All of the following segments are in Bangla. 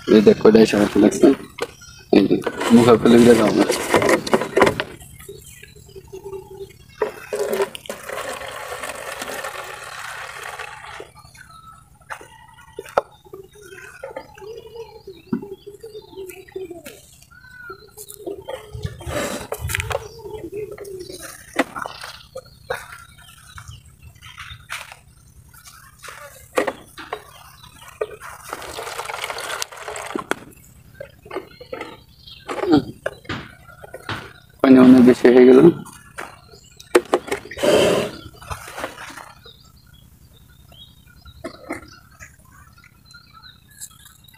এই দেখ কয়টা সমস্যা লাগছে এই যে মুখে ফেলে দিলে যাও না পানি অনেক বেশি হয়ে গেল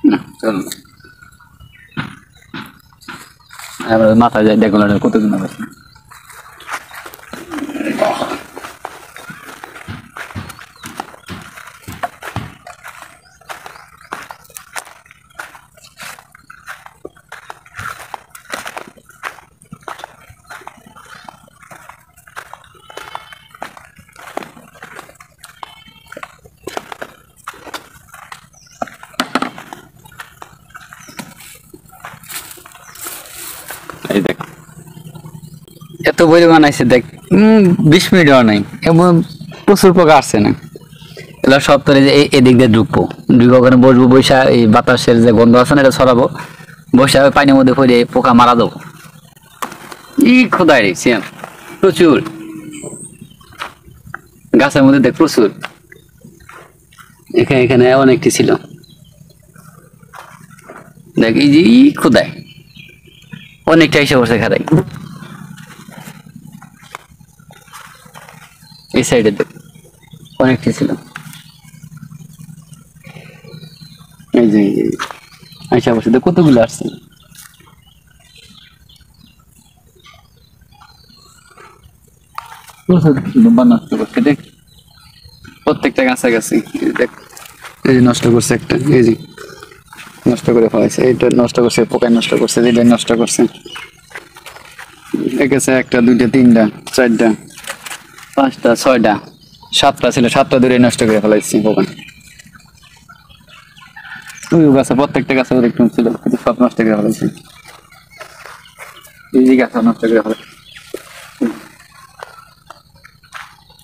না চল আমরা মাথা যায় দেখো না কতদিন হবে এই দেখ এত পরিমাণ আছে দেখ 20 মিনিটও নাই এবং প্রচুর পোকা আসছে না এগুলো সব তোরে যে এদিক দিয়ে ঢুকবো ওখানে বসবো বৈশা এই বাতাসের যে গন্ধ আছে না এটা ছড়াবো বৈশা পানির মধ্যে পড়ে পোকা মারা দেবো খোদাই রে সিয়াম প্রচুর গাছের মধ্যে দেখ প্রচুর এখানে এখানে অনেকটি ছিল দেখ এই যে খোদাই অনেকটা এসে বসে খারাই এই সাইডে দেখ অনেকটি ছিল এই যে আইসা বসে দেখ কতগুলো আসছে নষ্ট করছে দেখ প্রত্যেকটা গাছে গাছে দেখ এই যে নষ্ট করছে একটা এই যে নষ্ট করে ফেলাইছে এইটা নষ্ট করছে পোকায় নষ্ট করছে যেটা নষ্ট করছে একেছে একটা দুইটা তিনটা চারটা পাঁচটা ছয়টা সাতটা ছিল সাতটা দূরে নষ্ট করে ফেলাইছি পোকা ওই গাছে প্রত্যেকটা গাছে একটু ছিল কিন্তু সব নষ্ট করে ফেলাইছি এই গাছ নষ্ট করে ফেলাই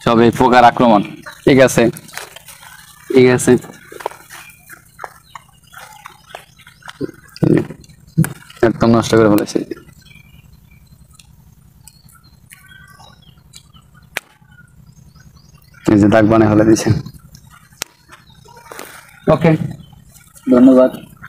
সব এই পোকার আক্রমণ ঠিক আছে ঠিক আছে একদম নষ্ট করে ফেলেছে এই যে দাগ বানায় ফেলে দিয়েছে ওকে ধন্যবাদ